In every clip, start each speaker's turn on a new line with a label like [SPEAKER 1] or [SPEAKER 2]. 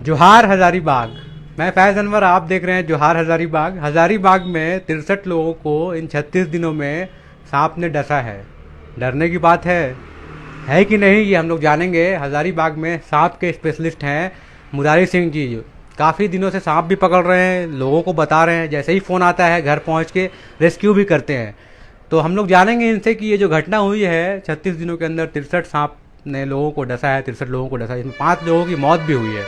[SPEAKER 1] जोहार हजारीबाग। मैं फैज अनवर, आप देख रहे हैं जोहार हजारीबाग। हजारीबाग में 63 लोगों को इन 36 दिनों में सांप ने डसा है। डरने की बात है कि नहीं, ये हम लोग जानेंगे। हजारीबाग में सांप के स्पेशलिस्ट हैं मुरारी सिंह जी। काफ़ी दिनों से सांप भी पकड़ रहे हैं, लोगों को बता रहे हैं, जैसे ही फ़ोन आता है घर पहुंच के रेस्क्यू भी करते हैं। तो हम लोग जानेंगे इनसे कि ये जो घटना हुई है 36 दिनों के अंदर 63 सांप ने लोगों को डसा है, 63 लोगों को डसा है, इसमें 5 लोगों की मौत भी हुई है।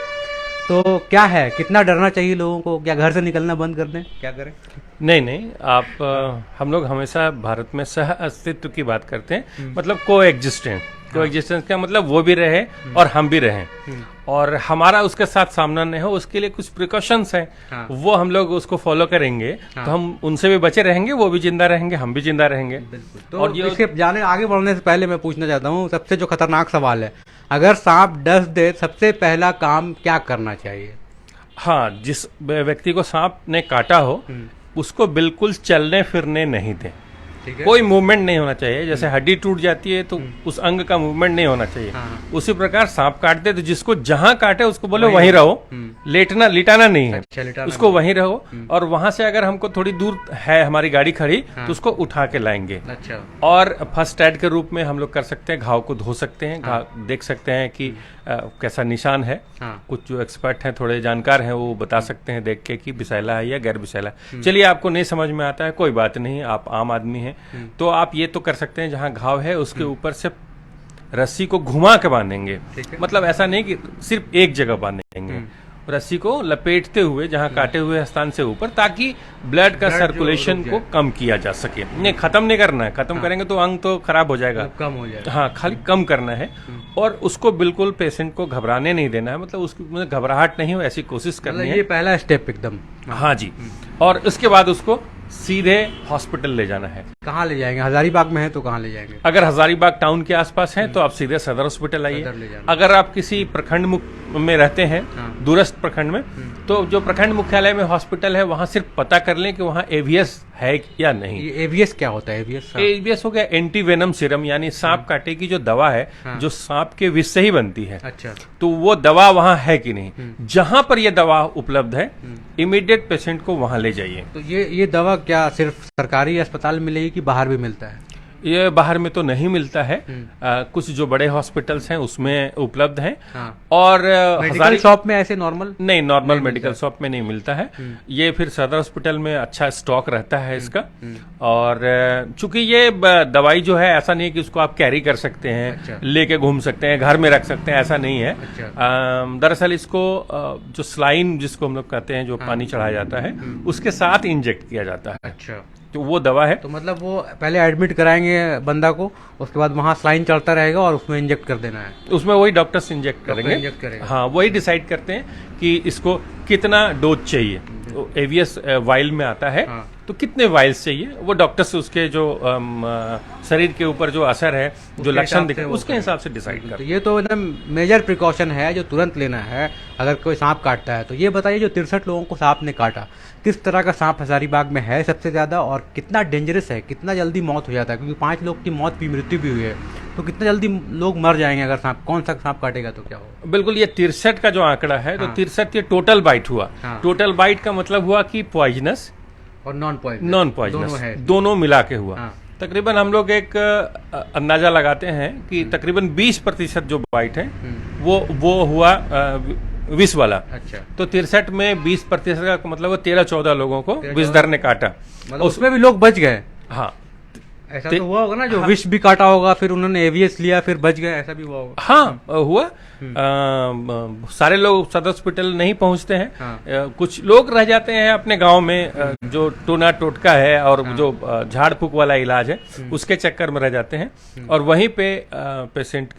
[SPEAKER 1] तो क्या है, कितना डरना चाहिए लोगों को? क्या घर से निकलना बंद कर दें, क्या करें?
[SPEAKER 2] नहीं नहीं, आप हम लोग हमेशा भारत में सह अस्तित्व की बात करते हैं। मतलब को एग्जिस्टेंस का मतलब वो भी रहे और हम भी रहें, और हमारा उसके साथ सामना नहीं हो, उसके लिए कुछ प्रिकॉशंस हैं। वो हम लोग उसको फॉलो करेंगे तो हम उनसे भी बचे रहेंगे, वो भी जिंदा रहेंगे, हम भी जिंदा रहेंगे।
[SPEAKER 1] तो और इसके आगे बढ़ने से पहले मैं पूछना चाहता हूँ, सबसे जो खतरनाक सवाल है, अगर सांप डस दे सबसे पहला काम क्या करना चाहिए?
[SPEAKER 2] हाँ, जिस व्यक्ति को सांप ने काटा हो उसको बिल्कुल चलने फिरने नहीं दें। कोई मूवमेंट नहीं होना चाहिए। जैसे हड्डी टूट जाती है तो उस अंग का मूवमेंट नहीं होना चाहिए। उसी प्रकार सांप काटते तो जिसको जहां काटे उसको बोले वहीं रहो, लिटाना नहीं है। अच्छा, उसको वहीं रहो। और वहां से अगर हमको थोड़ी दूर है हमारी गाड़ी खड़ी तो उसको उठा के लाएंगे। अच्छा। और फर्स्ट एड के रूप में हम लोग कर सकते हैं, घाव को धो सकते हैं, घाव देख सकते हैं कि कैसा निशान है। कुछ जो एक्सपर्ट हैं, थोड़े जानकार हैं, वो बता सकते हैं देख के कि विषैला है या गैर विषैला। चलिए, आपको नहीं समझ में आता है, कोई बात नहीं, आप आम आदमी हैं, तो आप ये तो कर सकते हैं, जहां घाव है उसके ऊपर से रस्सी को घुमा के बांधेंगे। मतलब ऐसा नहीं कि सिर्फ एक जगह बांधेंगे, रस्सी को लपेटते हुए जहां काटे हुए स्थान से ऊपर, ताकि ब्लड का सर्कुलेशन को कम किया जा सके। नहीं, खत्म नहीं करना है, खत्म करेंगे तो अंग तो खराब हो जाएगा,
[SPEAKER 1] कम हो जाएगा।
[SPEAKER 2] हाँ, खाली कम करना है। और उसको बिल्कुल पेशेंट को घबराने नहीं देना है, मतलब उसकी घबराहट नहीं हो ऐसी कोशिश करनी है।
[SPEAKER 1] ये पहला स्टेप एकदम।
[SPEAKER 2] हाँ जी। और उसके बाद उसको सीधे हॉस्पिटल ले जाना है।
[SPEAKER 1] कहाँ ले जाएंगे? हजारीबाग में है तो कहाँ ले जाएंगे?
[SPEAKER 2] अगर हजारीबाग टाउन के आसपास है तो आप सीधे सदर हॉस्पिटल आइए। अगर आप किसी प्रखंड में रहते हैं, दूरस्थ प्रखंड में, तो जो प्रखंड मुख्यालय में हॉस्पिटल है वहां सिर्फ पता कर लें कि वहां एवीएस है या नहीं।
[SPEAKER 1] ये एवीएस क्या होता है?
[SPEAKER 2] एवीएस हो गया एंटी वेनम सीरम, यानी सांप काटे की जो दवा है, जो सांप के विष से ही बनती है।
[SPEAKER 1] अच्छा।
[SPEAKER 2] तो वो दवा वहां है कि नहीं, जहां पर ये दवा उपलब्ध है इमीडिएट पेशेंट को वहां ले जाइए।
[SPEAKER 1] तो ये दवा क्या सिर्फ सरकारी अस्पताल में मिलेगी कि बाहर भी मिलता है?
[SPEAKER 2] ये बाहर में तो नहीं मिलता है। कुछ जो बड़े हॉस्पिटल्स हैं उसमें उपलब्ध हैं। और
[SPEAKER 1] मेडिकल शॉप में ऐसे नॉर्मल
[SPEAKER 2] नॉर्मल मेडिकल शॉप में नहीं मिलता है। ये फिर सदर हॉस्पिटल में अच्छा स्टॉक रहता है इसका। और चूंकि ये दवाई जो है, ऐसा नहीं है कि उसको आप कैरी कर सकते हैं। अच्छा। लेके घूम सकते हैं, घर में रख सकते हैं, ऐसा नहीं है। अच्छा। दरअसल इसको जो स्लाइन जिसको हम लोग कहते हैं, जो पानी चढ़ाया जाता है, उसके साथ इंजेक्ट किया जाता है। अच्छा। तो वो दवा है।
[SPEAKER 1] तो मतलब वो पहले एडमिट कराएंगे बंदा को, उसके बाद वहां स्लाइन चलता रहेगा और उसमें इंजेक्ट कर देना है।
[SPEAKER 2] उसमें वही डॉक्टर्स इंजेक्ट करेंगे। हाँ, वही डिसाइड करते हैं कि इसको कितना डोज चाहिए। तो एवीएस वाइल में आता है। हाँ। तो कितने वाइल्स चाहिए वो डॉक्टर से उसके जो शरीर के ऊपर जो असर है, जो लक्षण दिखे, उसके हिसाब से डिसाइड करते हैं।
[SPEAKER 1] ये तो एकदम मेजर प्रिकॉशन है जो तुरंत लेना है अगर कोई सांप काटता है। तो ये बताइए, जो 63 लोगों को सांप ने काटा, किस तरह का सांप हजारीबाग में है सबसे ज्यादा, और कितना डेंजरस है, कितना जल्दी मौत हो जाता है? क्योंकि 5 लोग की मृत्यु भी हुई है, तो कितना जल्दी लोग मर जाएंगे अगर सांप, कौन सा सांप काटेगा तो क्या होगा?
[SPEAKER 2] बिल्कुल, ये 63 का जो आंकड़ा है, तो 63 ये टोटल बाइट हुआ। टोटल बाइट का मतलब हुआ कि पॉइजनस और नॉन पॉइजनस दोनों मिला के हुआ। तकरीबन हम लोग एक अंदाजा लगाते हैं कि तकरीबन 20% जो बाइट है वो हुआ विष वाला। अच्छा। तो 63 में 20% का मतलब 13-14 लोगों को विषधर ने काटा।
[SPEAKER 1] मतलब उसमें भी लोग बच गए?
[SPEAKER 2] हाँ,
[SPEAKER 1] ऐसा तो हुआ होगा ना, जो विष भी काटा होगा फिर उन्होंने एवीएस लिया फिर बच गए, ऐसा भी हुआ होगा?
[SPEAKER 2] हाँ, हुआ। सारे लोग सदर हॉस्पिटल नहीं पहुंचते हैं। हाँ। कुछ लोग रह जाते हैं अपने गांव में, जो टोना टोटका है और जो झाड़ फूक वाला इलाज है उसके चक्कर में रह जाते हैं, और वहीं पे पेशेंट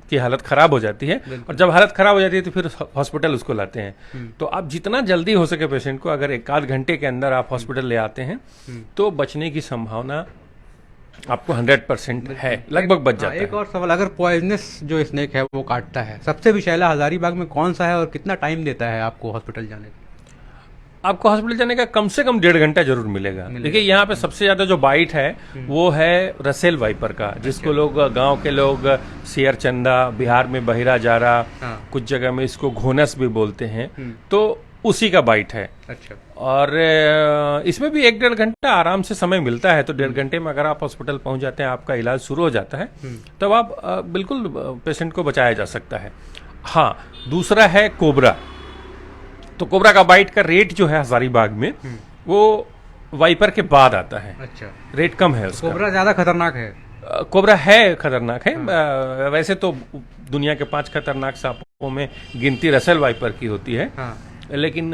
[SPEAKER 2] की हालत खराब हो जाती है। और जब हालत खराब हो जाती है तो फिर हॉस्पिटल उसको लाते हैं। तो आप जितना जल्दी हो सके पेशेंट को, अगर 1-8 घंटे के अंदर आप हॉस्पिटल ले आते हैं तो बचने की संभावना आपको 100% है, लगभग बच जाता है।
[SPEAKER 1] एक और सवाल, अगर पॉइजनस जो स्नेक है वो काटता है, सबसे विषैला हजारीबाग में कौन सा है और कितना टाइम देता है आपको हॉस्पिटल जाने का?
[SPEAKER 2] आपको हॉस्पिटल जाने का कम से कम 1.5 घंटा जरूर मिलेगा। देखिए यहाँ पे सबसे ज्यादा जो बाइट है वो है रसेल वाइपर का, जिसको लोग गांव के लोग सियर चंदा, बिहार में बहिरा जारा, कुछ जगह में इसको घोनस भी बोलते हैं, तो उसी का बाइट है।
[SPEAKER 1] अच्छा।
[SPEAKER 2] और इसमें भी 1-1.5 घंटा आराम से समय मिलता है, तो 1.5 घंटे में अगर आप हॉस्पिटल पहुंच जाते हैं, आपका इलाज शुरू हो जाता है, तब आप बिल्कुल पेशेंट को बचाया जा सकता है। हाँ, दूसरा है कोबरा। तो कोबरा का बाइट का रेट जो है हजारीबाग में वो वाइपर के बाद आता है।
[SPEAKER 1] अच्छा।
[SPEAKER 2] रेट कम है उसका।
[SPEAKER 1] कोबरा ज्यादा खतरनाक है?
[SPEAKER 2] कोबरा है खतरनाक है। वैसे तो दुनिया के 5 खतरनाक सांपों में गिनती रसेल वाइपर की होती है। लेकिन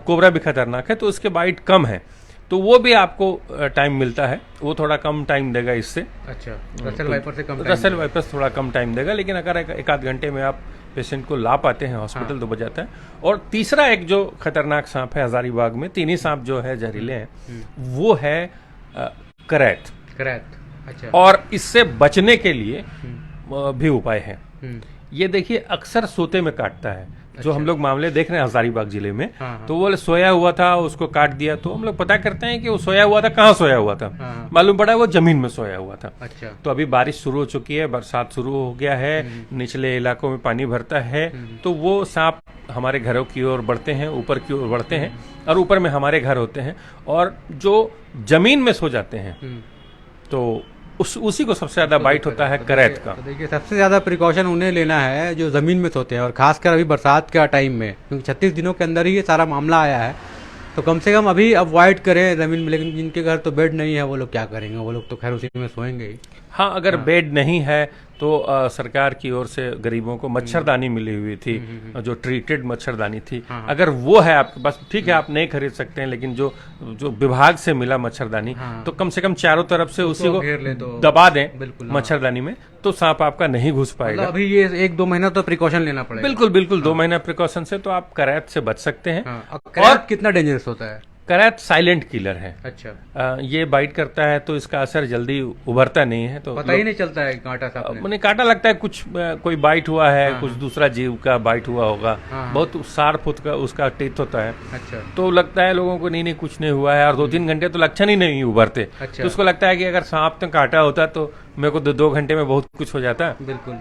[SPEAKER 2] कोबरा भी खतरनाक है, तो उसके बाइट कम है, तो वो भी आपको टाइम मिलता है, वो थोड़ा कम टाइम देगा इससे।
[SPEAKER 1] अच्छा, रसेल वाइपर से कम?
[SPEAKER 2] रसेल वाइपर से थोड़ा कम टाइम देगा, लेकिन अगर एक आध घंटे में आप पेशेंट को ला पाते हैं हॉस्पिटल तो बचाता है। और तीसरा एक जो खतरनाक सांप है हजारीबाग में, 3 ही सांप जो है जहरीले हैं, वो है करैत।
[SPEAKER 1] करैत, अच्छा।
[SPEAKER 2] और इससे बचने के लिए भी उपाय है। ये देखिए अक्सर सोते में काटता है। जो
[SPEAKER 1] अच्छा।
[SPEAKER 2] हम लोग मामले देख रहे हैं हजारीबाग जिले में, तो वो सोया हुआ था, उसको काट दिया, तो हम लोग पता करते हैं कि वो सोया हुआ था, कहाँ सोया हुआ था, मालूम पड़ा वो जमीन में सोया हुआ था।
[SPEAKER 1] अच्छा।
[SPEAKER 2] तो अभी बारिश शुरू हो चुकी है, बरसात शुरू हो गया है, निचले इलाकों में पानी भरता है, तो वो सांप हमारे घरों की ओर बढ़ते हैं, ऊपर की ओर बढ़ते हैं, और ऊपर में हमारे घर होते हैं, और जो जमीन में सो जाते हैं तो उसी को सबसे ज्यादा बाइट होता है करैत का।
[SPEAKER 1] तो देखिए सबसे ज्यादा प्रिकॉशन उन्हें लेना है जो जमीन में सोते हैं, और खासकर अभी बरसात का टाइम में, क्योंकि 36 दिनों के अंदर ही ये सारा मामला आया है, तो कम से कम अभी अवॉइड करें जमीन में। लेकिन जिनके घर तो बेड नहीं है वो लोग क्या करेंगे, वो लोग तो खैर उसी में सोएंगे ही।
[SPEAKER 2] हाँ, अगर बेड नहीं है तो सरकार की ओर से गरीबों को मच्छरदानी मिली हुई थी, जो ट्रीटेड मच्छरदानी थी। अगर वो है आपके पास, ठीक है, आप नहीं खरीद सकते हैं, लेकिन जो विभाग से मिला मच्छरदानी, तो कम से कम चारों तरफ से उसी को दबा दें मच्छरदानी में, तो सांप आपका नहीं घुस पाएगा।
[SPEAKER 1] अभी ये 1-2 महीना तो प्रिकॉशन लेना पड़ेगा।
[SPEAKER 2] बिल्कुल बिल्कुल, 2 महीना प्रिकॉशन से तो आप करैत से बच सकते हैं।
[SPEAKER 1] और कितना डेंजरस होता है?
[SPEAKER 2] करैत साइलेंट किलर है।
[SPEAKER 1] अच्छा।
[SPEAKER 2] ये बाइट करता है तो इसका असर जल्दी उभरता नहीं है, तो
[SPEAKER 1] पता ही नहीं चलता है कांटा सांप ने।
[SPEAKER 2] मैंने कांटा लगता है कुछ कोई बाइट हुआ है, कुछ दूसरा जीव का बाइट हुआ होगा, बहुत शार्प उसका टीथ होता है।
[SPEAKER 1] अच्छा।
[SPEAKER 2] तो लगता है लोगों को नहीं कुछ नहीं हुआ है, और 2-3 घंटे तो लक्षण ही नहीं उभरते।
[SPEAKER 1] अच्छा।
[SPEAKER 2] तो उसको लगता है कि अगर सांप ने काटा होता तो मेरे को 2 घंटे में बहुत कुछ हो जाता।
[SPEAKER 1] बिल्कुल,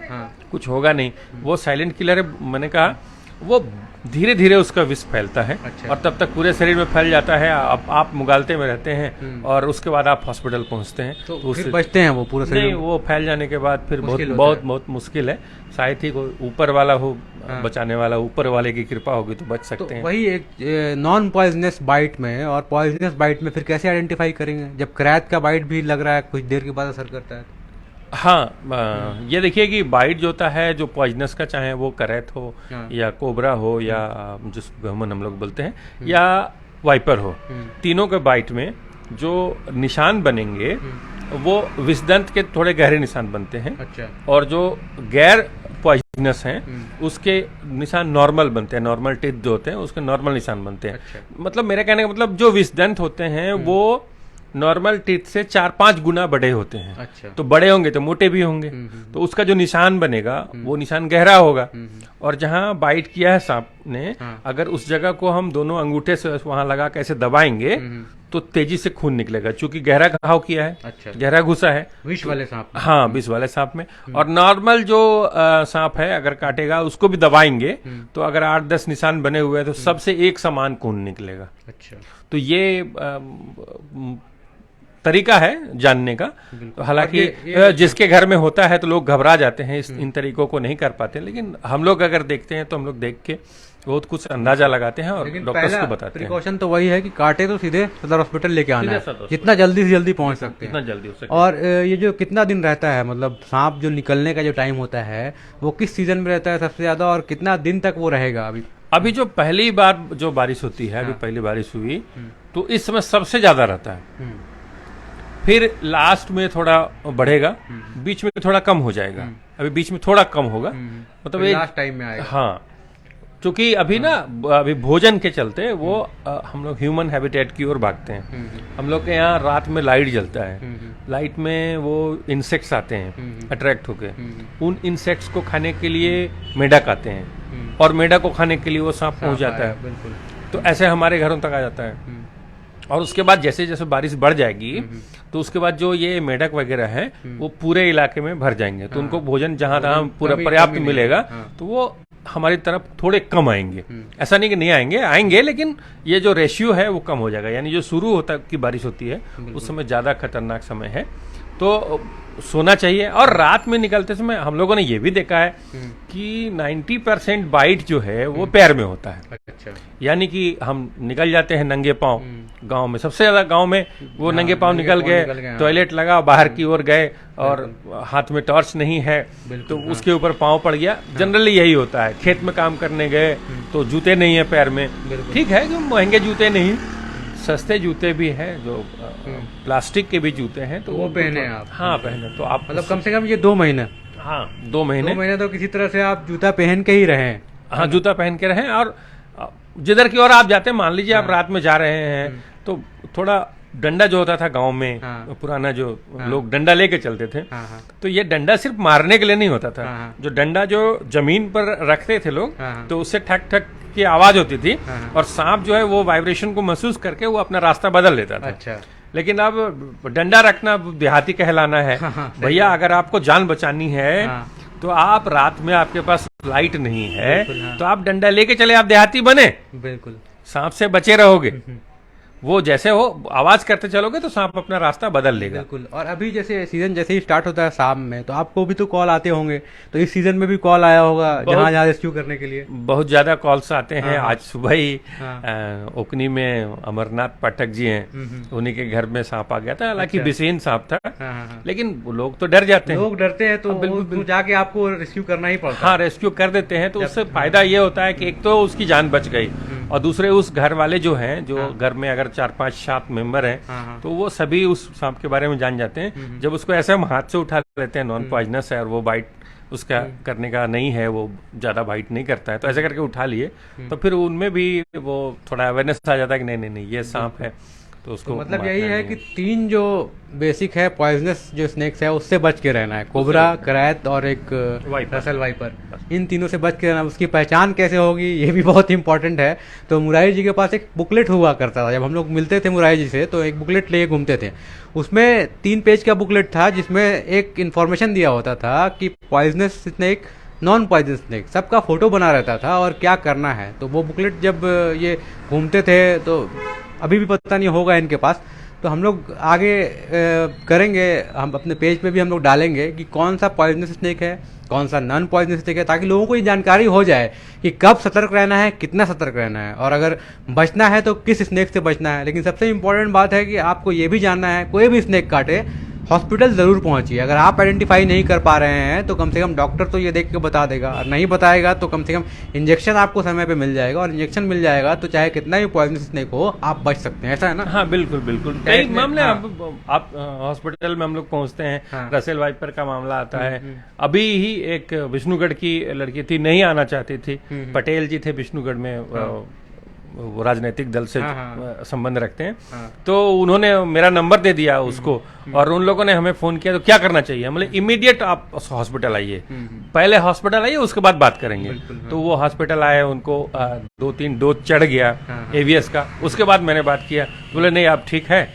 [SPEAKER 2] कुछ होगा नहीं। वो साइलेंट किलर है, मैंने कहा वो धीरे धीरे उसका विष फैलता है। अच्छा। और तब तक पूरे शरीर में फैल जाता है, आप मुगालते में रहते हैं, और उसके बाद आप हॉस्पिटल पहुंचते हैं,
[SPEAKER 1] तो फिर बचते हैं वो पूरे शरीर?
[SPEAKER 2] नहीं, वो फैल जाने के बाद फिर बहुत मुश्किल है। शायद ही कोई ऊपर वाला हो बचाने वाला, ऊपर वाले की कृपा होगी तो बच सकते हैं।
[SPEAKER 1] वही एक नॉन पॉइजनस बाइट में और पॉइजनस बाइट में फिर कैसे आइडेंटिफाई करेंगे, जब करैत का बाइट भी लग रहा है कुछ देर के बाद असर करता है?
[SPEAKER 2] हाँ, ये देखिए कि बाइट जो होता है, जो पॉइजनस का, चाहे वो करैत हो या कोबरा हो या जिस गहमन हम लोग बोलते हैं, या वाइपर हो, तीनों के बाइट में जो निशान बनेंगे वो विषदंत के थोड़े गहरे निशान बनते हैं।
[SPEAKER 1] अच्छा।
[SPEAKER 2] और जो गैर पॉइजनस हैं उसके निशान नॉर्मल बनते हैं, नॉर्मल टिथ जो होते हैं उसके नॉर्मल निशान बनते हैं।
[SPEAKER 1] अच्छा।
[SPEAKER 2] मतलब मेरे कहने का मतलब जो विषदंत होते हैं वो नॉर्मल टीथ से 4-5 गुना बड़े होते हैं।
[SPEAKER 1] अच्छा।
[SPEAKER 2] तो बड़े होंगे तो मोटे भी होंगे, तो उसका जो निशान बनेगा वो निशान गहरा होगा। और जहां बाइट किया है सांप ने, अगर उस जगह को हम दोनों अंगूठे से वहां लगा के ऐसे दबाएंगे तो तेजी से खून निकलेगा, चूंकि गहरा घाव किया है। अच्छा। गहरा घुसा है
[SPEAKER 1] विष वाले सांप।
[SPEAKER 2] हाँ, विष वाले सांप में। और नॉर्मल जो सांप है अगर काटेगा उसको भी दबाएंगे तो अगर 8-10 निशान बने हुए हैं तो सबसे एक समान खून निकलेगा।
[SPEAKER 1] अच्छा।
[SPEAKER 2] तो ये तरीका है जानने का। हालांकि जिसके घर में होता है तो लोग घबरा जाते हैं, इन तरीकों को नहीं कर पाते, लेकिन हम लोग अगर देखते हैं तो हम लोग देख के बहुत कुछ अंदाजा लगाते हैं और डॉक्टर्स को बताते हैं।
[SPEAKER 1] प्रिकॉशन तो वही है कि काटे तो सीधे सदर हॉस्पिटल लेके आना है, जितना जल्दी से जल्दी पहुंच सकते हैं,
[SPEAKER 2] जितना जल्दी हो सके।
[SPEAKER 1] और ये जो कितना दिन रहता है, मतलब सांप जो निकलने का जो टाइम होता है वो किस सीजन में रहता है सबसे ज्यादा, और कितना दिन तक वो रहेगा?
[SPEAKER 2] अभी जो पहली बार जो बारिश होती है, अभी पहली बारिश हुई तो इस समय सबसे ज्यादा रहता है, फिर लास्ट में थोड़ा बढ़ेगा, बीच में थोड़ा कम हो जाएगा, अभी बीच में थोड़ा कम होगा, मतलब
[SPEAKER 1] लास्ट टाइम में आएगा।
[SPEAKER 2] हाँ, क्योंकि अभी ना अभी भोजन के चलते वो हम लोग ह्यूमन हैबिटेट की ओर भागते हैं। हम लोग के यहाँ रात में लाइट जलता है, लाइट में वो इंसेक्ट्स आते हैं अट्रैक्ट होके, उन इंसेक्ट्स को खाने के लिए मेढक आते हैं, और मेढक को खाने के लिए वो सांप पहुंच जाता है। तो ऐसे हमारे घरों तक आ जाता है। और उसके बाद जैसे जैसे बारिश बढ़ जाएगी तो उसके बाद जो ये मेढक वगैरह है वो पूरे इलाके में भर जाएंगे, तो उनको भोजन जहां तहां पूरा पर्याप्त मिलेगा, तो वो हमारी तरफ थोड़े कम आएंगे। ऐसा नहीं कि नहीं आएंगे, आएंगे, लेकिन ये जो रेशियो है वो कम हो जाएगा। यानी जो शुरू होता की बारिश होती है उस समय ज्यादा खतरनाक समय है, तो सोना चाहिए। और रात में निकलते समय हम लोगों ने ये भी देखा है कि 90% बाइट जो है वो पैर में होता है।
[SPEAKER 1] अच्छा।
[SPEAKER 2] यानी कि हम निकल जाते हैं नंगे पांव, गांव में सबसे ज्यादा, गांव में वो नंगे पांव निकल गए, टॉयलेट लगा, बाहर की ओर गए और हाथ में टॉर्च नहीं है तो उसके ऊपर पांव पड़ गया। जनरली यही होता है। खेत में काम करने गए तो जूते नहीं है पैर में, ठीक है कि महंगे जूते नहीं, सस्ते जूते भी हैं, जो प्लास्टिक के भी जूते हैं, तो
[SPEAKER 1] वो पहने आप।
[SPEAKER 2] हाँ पहने, तो आप
[SPEAKER 1] मतलब कम से कम ये 2 महीने।
[SPEAKER 2] हाँ 2 महीने
[SPEAKER 1] तो किसी तरह से आप जूता पहन के ही रहें।
[SPEAKER 2] हाँ जूता पहन के रहें। और जिधर की ओर आप जाते हैं, मान लीजिए आप रात में जा रहे हैं तो थोड़ा डंडा जो होता था गांव में, पुराना जो लोग डंडा लेके चलते थे, तो ये डंडा सिर्फ मारने के लिए नहीं होता था। जो डंडा जो जमीन पर रखते थे लोग, तो उससे ठक ठक की आवाज होती थी और सांप जो है वो वाइब्रेशन को महसूस करके वो अपना रास्ता बदल लेता था।
[SPEAKER 1] अच्छा।
[SPEAKER 2] लेकिन अब डंडा रखना देहाती कहलाना है। भैया अगर आपको जान बचानी है तो आप रात में, आपके पास लाइट नहीं है तो आप डंडा लेके चले, आप देहाती बने,
[SPEAKER 1] बिल्कुल
[SPEAKER 2] सांप से बचे रहोगे। वो जैसे हो आवाज करते चलोगे तो सांप अपना रास्ता बदल लेगा।
[SPEAKER 1] बिल्कुल। और अभी जैसे सीजन जैसे ही स्टार्ट होता है शाम में, तो आपको भी तो कॉल आते होंगे, तो इस सीजन में भी कॉल आया होगा जहाँ जहाँ रेस्क्यू करने के लिए?
[SPEAKER 2] बहुत ज्यादा कॉल्स आते हैं। आज सुबह ही ओकनी में अमरनाथ पाठक जी हैं, उन्हीं के घर में सांप आ गया था। हालांकि बेचैन सांप था, लेकिन लोग तो डर जाते हैं,
[SPEAKER 1] लोग डरते हैं, तो बिल्कुल जाके आपको रेस्क्यू करना ही पड़ता है।
[SPEAKER 2] हाँ रेस्क्यू कर देते हैं, तो उससे फायदा ये होता है कि एक तो उसकी जान बच गई और दूसरे उस घर वाले जो हैं, जो घर में अगर 4-5-7 मेंबर हैं, तो वो सभी उस सांप के बारे में जान जाते हैं। जब उसको ऐसे हम हाथ से उठा लेते हैं, नॉन पॉइजनस है और वो बाइट उसका करने का नहीं है, वो ज्यादा बाइट नहीं करता है, तो ऐसे करके उठा लिए, तो फिर उनमें भी वो थोड़ा अवेयरनेस आ जाता है कि नहीं नहीं ये सांप है, तो उसको
[SPEAKER 1] मतलब यही है कि 3 जो बेसिक है पॉइजनस जो स्नेक्स है उससे बच के रहना है, कोबरा, करैत और एक रसल वाइपर, इन तीनों से बच के रहना। उसकी पहचान कैसे होगी ये भी बहुत इंपॉर्टेंट है। तो मुरारी जी के पास एक बुकलेट हुआ करता था, जब हम लोग मिलते थे मुरारी जी से तो एक बुकलेट लेके घूमते थे। उसमें 3 पेज का बुकलेट था जिसमें एक इन्फॉर्मेशन दिया होता था कि poisonous snake, non poison snake, सबका फोटो बना रहता था और क्या करना है। तो वो बुकलेट जब ये घूमते थे, तो अभी भी पता नहीं होगा इनके पास, तो हम लोग आगे करेंगे, हम अपने पेज पे भी हम लोग डालेंगे कि कौन सा पॉइजनस स्नेक है, कौन सा नॉन पॉइजनस स्नेक है, ताकि लोगों को ये जानकारी हो जाए कि कब सतर्क रहना है, कितना सतर्क रहना है, और अगर बचना है तो किस स्नेक से बचना है। लेकिन सबसे इम्पोर्टेंट बात है कि आपको ये भी जानना है, कोई भी स्नेक काटे हॉस्पिटल जरूर पहुंचिए। अगर आप आइडेंटिफाई नहीं कर पा रहे हैं तो कम से कम डॉक्टर तो ये देख के बता देगा, और नहीं बताएगा तो कम से कम इंजेक्शन आपको समय पे मिल जाएगा, और इंजेक्शन मिल जाएगा तो चाहे कितना भी पॉइजनस स्नेक हो आप बच सकते हैं। ऐसा है ना?
[SPEAKER 2] हाँ बिल्कुल बिल्कुल। कई मामले आप हॉस्पिटल में हम लोग पहुंचते हैं, रसेल वाइपर का मामला आता है। अभी ही एक विष्णुगढ़ की लड़की थी, नहीं आना चाहती थी, पटेल जी थे विष्णुगढ़ में, वो राजनीतिक दल से संबंध रखते हैं, तो उन्होंने मेरा नंबर दे दिया उसको, और उन लोगों ने हमें फोन किया तो क्या करना चाहिए, मतलब इमीडिएट आप हॉस्पिटल आइए, पहले हॉस्पिटल आइए उसके बाद बात करेंगे। तो वो हॉस्पिटल आए, उनको 2-3 डोज चढ़ गया एवीएस का। उसके बाद मैंने बात किया, बोले नहीं आप ठीक है,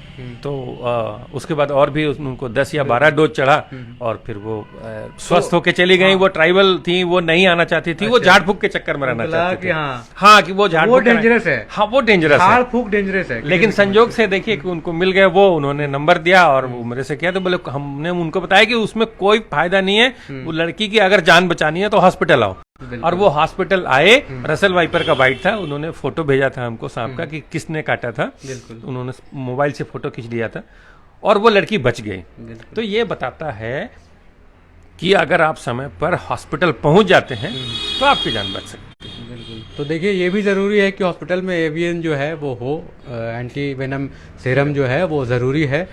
[SPEAKER 2] तो उसके बाद और भी उनको 10 या 12 डोज चढ़ा और फिर वो स्वस्थ होके चली गई। वो ट्राइबल थी, वो नहीं आना चाहती थी, वो झाड़ फूक के चक्कर में रहना चाहती थी। हाँ कि वो झाड़ फूक
[SPEAKER 1] डेंजरस है।
[SPEAKER 2] हाँ वो डेंजरस है,
[SPEAKER 1] झाड़ फूक डेंजरस है।
[SPEAKER 2] लेकिन संजोग से देखिए कि उनको मिल गए, वो उन्होंने नंबर दिया और वो मेरे से किया, तो बोले हमने उनको बताया कि उसमें कोई फायदा नहीं है, वो लड़की की अगर जान बचानी है तो हॉस्पिटल आओ। और वो हॉस्पिटल आए, रसल वाइपर का बाइट था, उन्होंने फोटो भेजा था हमको सांप का कि किसने काटा था, उन्होंने मोबाइल से फोटो खींच लिया था और वो लड़की बच गई। तो ये बताता है कि अगर आप समय पर हॉस्पिटल पहुंच जाते हैं तो आपकी जान बच सकती है।
[SPEAKER 1] बिल्कुल। तो देखिए ये भी ज़रूरी है कि हॉस्पिटल में एवियन जो है वो हो, एंटी वेनम सीरम जो है वो ज़रूरी है,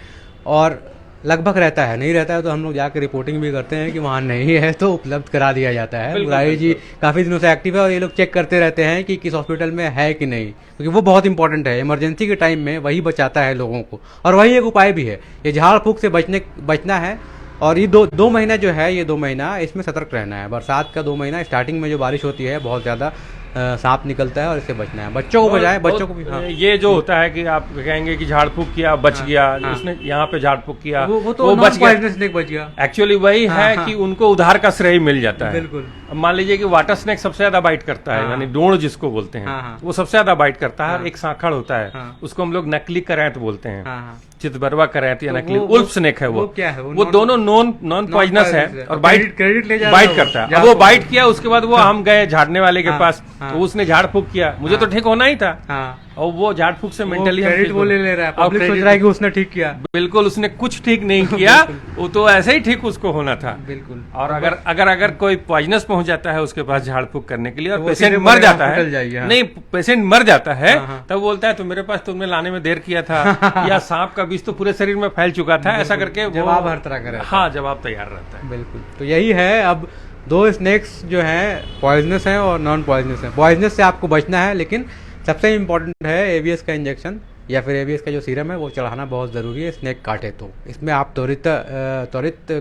[SPEAKER 1] और लगभग रहता है, नहीं रहता है तो हम लोग जाकर रिपोर्टिंग भी करते हैं कि वहाँ नहीं है तो उपलब्ध करा दिया जाता है। मुरारी जी काफ़ी दिनों से एक्टिव है और ये लोग चेक करते रहते हैं कि किस हॉस्पिटल में है कि नहीं, क्योंकि वो बहुत इंपॉर्टेंट है। इमरजेंसी के टाइम में वही बचाता है लोगों को, और वही एक उपाय भी है। ये झाड़ फूक से बचना है, और ये दो महीना जो है, ये 2 महीना इसमें सतर्क रहना है। बरसात का 2 महीना, स्टार्टिंग में जो बारिश होती है बहुत ज़्यादा, सांप निकलता है और इससे बचना है, बच्चों को बचाएं, बच्चों को भी। हाँ।
[SPEAKER 2] ये जो होता है कि आप कहेंगे कि झाड़ फूक किया बच गया, उसने यहाँ पे झाड़ फूक किया
[SPEAKER 1] वो तो
[SPEAKER 2] बच गया,
[SPEAKER 1] स्नेक बच गया।
[SPEAKER 2] एक्चुअली वही है कि उनको उधार का श्रेय मिल जाता है।
[SPEAKER 1] बिल्कुल।
[SPEAKER 2] अब मान लीजिए कि वाटर स्नेक सबसे ज्यादा बाइट करता है, यानी डोड़ जिसको बोलते हैं, वो सबसे ज्यादा बाइट करता है। एक सांखड़ होता है, उसको हम लोग नकली करैंत बोलते हैं, चितबरवा करैंत या नकली उल्फ स्नेक है। वो
[SPEAKER 1] क्या है?
[SPEAKER 2] वो दोनों नॉन पॉइजनस है और
[SPEAKER 1] क्रेडिट ले
[SPEAKER 2] बाइट करता है। अब वो बाइट किया, उसके बाद वो हम गए झाड़ने वाले के पास, तो उसने झाड़ फूक किया, मुझे तो ठीक होना ही था, और वो झाड़ फूक से मेंटली
[SPEAKER 1] क्रेडिट वो ले रहा है, पब्लिक सोच रहा है कि उसने ठीक किया।
[SPEAKER 2] बिल्कुल, उसने कुछ ठीक नहीं किया, वो तो ऐसे ही ठीक उसको होना था।
[SPEAKER 1] बिल्कुल।
[SPEAKER 2] और अगर कोई पॉइजनस पहुंच जाता है उसके पास झाड़ फूक करने के लिए और पेशेंट मर जाता है, नहीं पेशेंट मर जाता है, तब बोलता है तो मेरे पास तुमने लाने में देर किया था, या सांप का विष तो पूरे शरीर में फैल चुका था, ऐसा करके
[SPEAKER 1] जवाब हर तरह का।
[SPEAKER 2] हाँ, जवाब तैयार रहता है।
[SPEAKER 1] बिल्कुल। तो यही है, अब दो स्नेक्स जो हैं पॉइजनस हैं और नॉन पॉइजनस हैं। पॉइजनस से आपको बचना है, लेकिन सबसे इम्पोर्टेंट है एवीएस का इंजेक्शन या फिर एवीएस का जो सीरम है वो चढ़ाना बहुत ज़रूरी है स्नेक काटे तो। इसमें आप त्वरित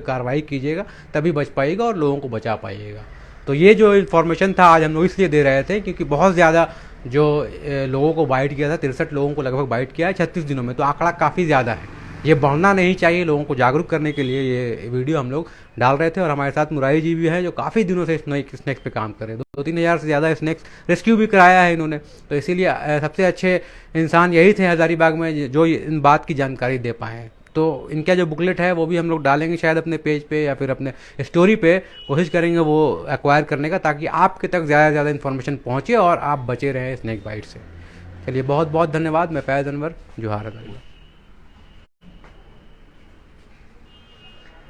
[SPEAKER 1] कार्रवाई कीजिएगा, तभी बच पाइएगा और लोगों को बचा पाइएगा। तो ये जो इन्फॉर्मेशन था आज हम लोग इसलिए दे रहे थे क्योंकि बहुत ज़्यादा जो लोगों को बाइट किया था, 63 लोगों को लगभग बाइट किया है 36 दिनों में, तो आंकड़ा काफ़ी ज़्यादा है। ये बढ़ना नहीं चाहिए, लोगों को जागरूक करने के लिए ये वीडियो हम लोग डाल रहे थे। और हमारे साथ मुरारी जी भी है जो काफ़ी दिनों से स्नेक्स पे काम कर रहे हैं, 2-3 हज़ार से ज़्यादा स्नेक्स रेस्क्यू भी कराया है इन्होंने। तो इसीलिए सबसे अच्छे इंसान यही थे हज़ारीबाग में जो इन बात की जानकारी दे पाएँ। तो इनका जो बुकलेट है वो भी हम लोग डालेंगे शायद अपने पेज पे या फिर अपने स्टोरी पे, कोशिश करेंगे वो एक्वायर करने का, ताकि आपके तक ज़्यादा से ज़्यादा इन्फॉर्मेशन पहुँचे और आप बचे रहें स्नेक बाइट से। चलिए, बहुत बहुत धन्यवाद। मैं फैज़ अनवर, जोहार।